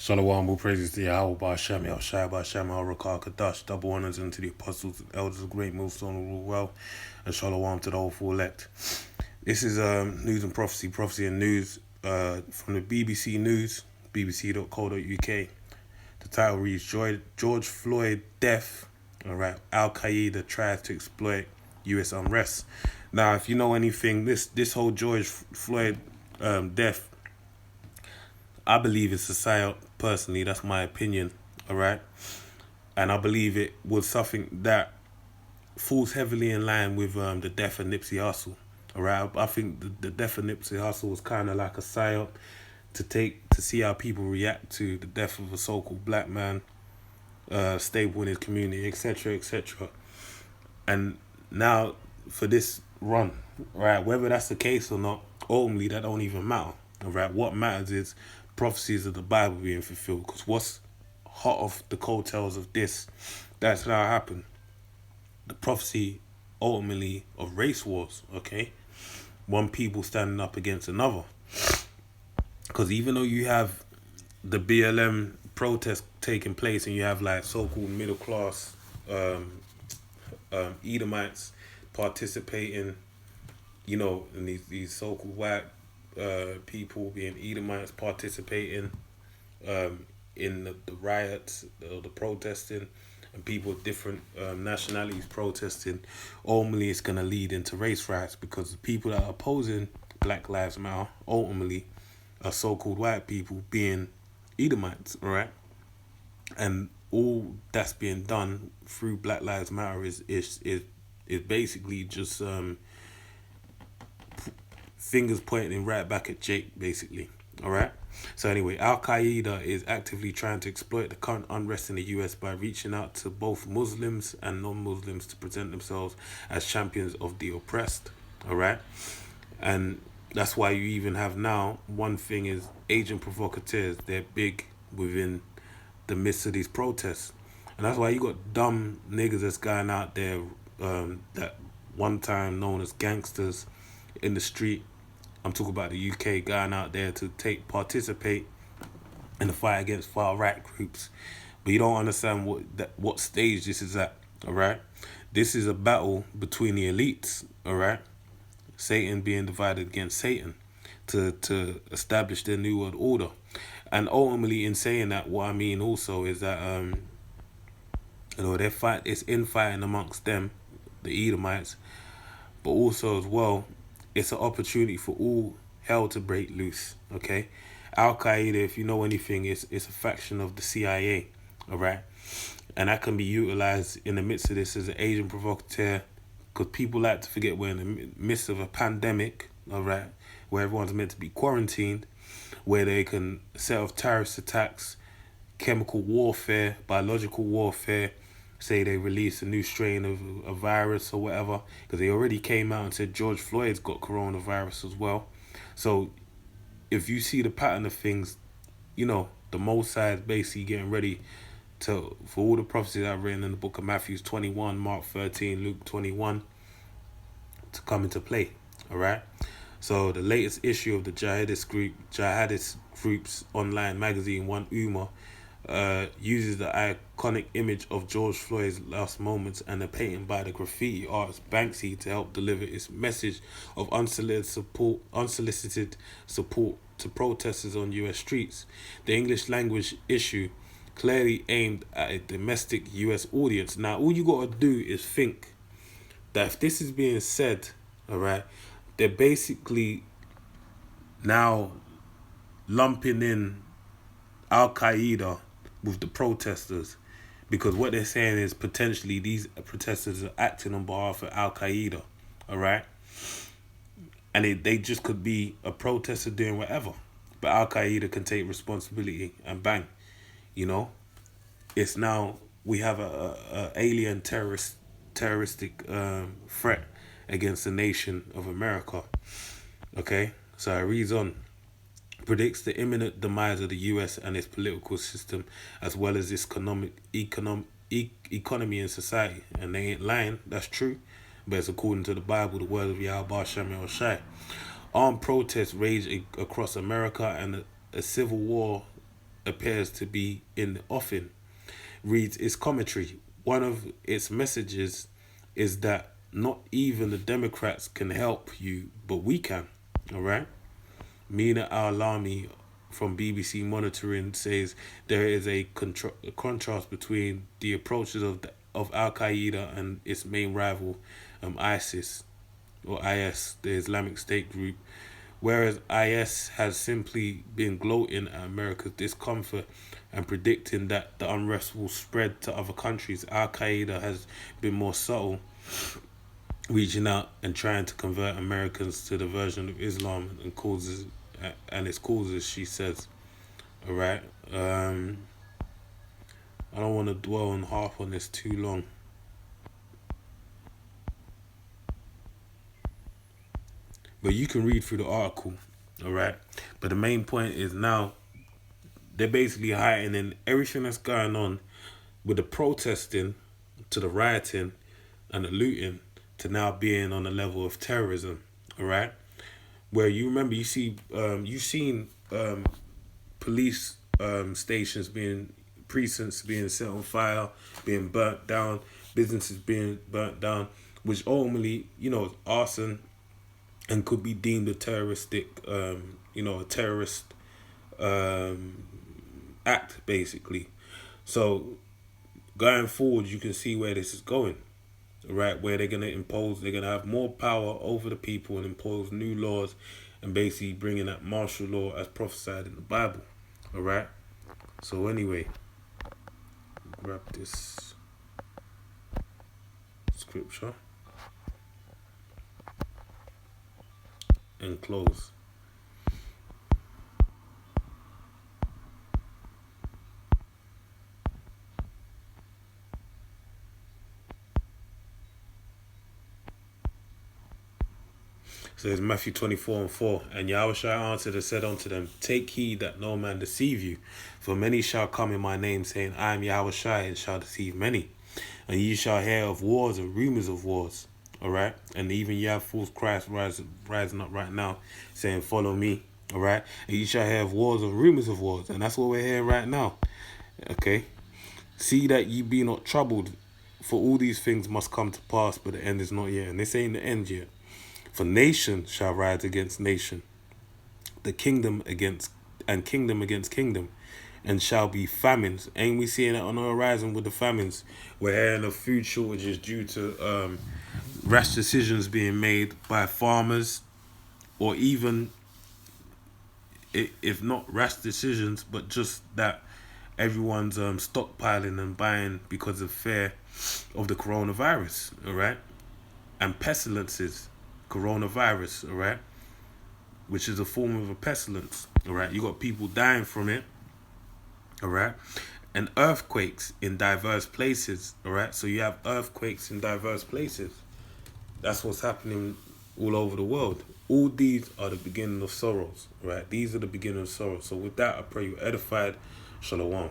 Shalom, all praises to Yahweh, Ba'Shem, El Shai, Ba'Shem, El Rakah, Kadash, double honors unto the apostles and elders of great millstone who rule well, and Shalom to the whole full elect. This is news and prophecy and news from the BBC News, bbc.co.uk. The title reads, George Floyd death, all right, Al-Qaeda tries to exploit U.S. unrest. Now, if you know anything, this whole George Floyd death, I believe it's a psyop. Personally, that's my opinion, all right? And I believe it was something that falls heavily in line with the death of Nipsey Hussle, all right? I think the death of Nipsey Hussle was kind of like a psyop to see how people react to the death of a so-called black man, stable in his community, etc., etc. And now for this run, right? Whether that's the case or not, ultimately that don't even matter, all right? What matters is prophecies of the Bible being fulfilled. Because what's hot off the coattails of this, that's how it happened. The prophecy ultimately of race wars, okay? One people standing up against another. Because even though you have the BLM protest taking place and you have like so-called middle class Edomites participating, you know, in these so-called white people being Edomites participating in the riots, the protesting, and people of different nationalities protesting, ultimately it's going to lead into race riots because the people that are opposing Black Lives Matter ultimately are so-called white people being Edomites, right? And all that's being done through Black Lives Matter is basically just fingers pointing right back at Jake, basically. All right. So anyway, Al Qaeda is actively trying to exploit the current unrest in the U.S. by reaching out to both Muslims and non-Muslims to present themselves as champions of the oppressed. All right, and that's why you even have now one thing is agent provocateurs. They're big within the midst of these protests, and that's why you got dumb niggas that's going out there that one time known as gangsters in the street. I'm talking about the UK going out there to participate in the fight against far right groups, but you don't understand what stage this is at. All right, this is a battle between the elites. All right, Satan being divided against Satan to establish their new world order, and ultimately in saying that, what I mean also is that it's infighting amongst them, the Edomites, but also as well, it's an opportunity for all hell to break loose, okay? Al-Qaeda, if you know anything, it's a faction of the CIA, all right? And that can be utilized in the midst of this as an agent provocateur, because people like to forget we're in the midst of a pandemic, all right, where everyone's meant to be quarantined, where they can set off terrorist attacks, chemical warfare, biological warfare, say they release a new strain of a virus or whatever, because they already came out and said George Floyd's got coronavirus as well. So if you see the pattern of things, you know, the Mossad is basically getting ready for all the prophecies I've written in the book of Matthew 21, Mark 13, Luke 21 to come into play, all right? So the latest issue of the jihadist group's online magazine, One Ummah, uses the iconic image of George Floyd's last moments and a painting by the graffiti artist Banksy to help deliver its message of unsolicited support to protesters on US streets. The English language issue clearly aimed at a domestic US audience. Now all you gotta do is think that if this is being said, all right, they're basically now lumping in Al-Qaeda with the protesters, because what they're saying is potentially these protesters are acting on behalf of Al-Qaeda, all right? And they just could be a protester doing whatever, but Al-Qaeda can take responsibility and bang, you know? It's now, we have a alien terroristic threat against the nation of America, okay? So it reads on. Predicts the imminent demise of the US and its political system, as well as its economy and society. And they ain't lying, that's true. But it's according to the Bible, the word of Yahweh Ba'Shem El Shai. Armed protests rage across America and a civil war appears to be in the offing. Reads its commentary. One of its messages is that not even the Democrats can help you, but we can. All right. Mina Al-Lami from BBC Monitoring says there is a contrast between the approaches of Al Qaeda and its main rival, ISIS or IS, the Islamic State group. Whereas IS has simply been gloating at America's discomfort and predicting that the unrest will spread to other countries, Al Qaeda has been more subtle, reaching out and trying to convert Americans to the version of Islam and its causes. She says, "All right, I don't want to dwell on harp on this too long." But you can read through the article, all right. But the main point is now they're basically heightening everything that's going on with the protesting to the rioting and the looting to now being on the level of terrorism, all right. Where you remember you've seen police stations precincts being set on fire, being burnt down, businesses being burnt down, which ultimately is arson and could be deemed a a terrorist act, basically. So going forward, you can see where this is going, right? Where they're gonna have more power over the people and impose new laws, and basically bringing that martial law as prophesied in the Bible, all right. So anyway, grab this scripture and close. So it's Matthew 24:4. And Yahushua answered and said unto them, Take heed that no man deceive you. For many shall come in my name, saying, I am Yahushua, and shall deceive many. And ye shall hear of wars and rumors of wars. Alright? And even ye have false Christ rising up right now, saying, Follow me. Alright? And ye shall hear of wars and rumors of wars. And that's what we're hearing right now. Okay? See that ye be not troubled, for all these things must come to pass, but the end is not yet. And this ain't the end yet. For nation shall rise against nation, the kingdom against kingdom, and shall be famines. Ain't we seeing it on the horizon with the famines? We're hearing of food shortages due to rash decisions being made by farmers, or even, if not rash decisions, but just that everyone's stockpiling and buying because of fear of the coronavirus, all right? And pestilences. Coronavirus, all right, which is a form of a pestilence, all right. You got people dying from it, all right, and earthquakes in diverse places, all right. So you have earthquakes in diverse places. That's what's happening all over the world. All these are the beginning of sorrows, right? These are the beginning of sorrows. So with that, I pray you're edified. Shalom.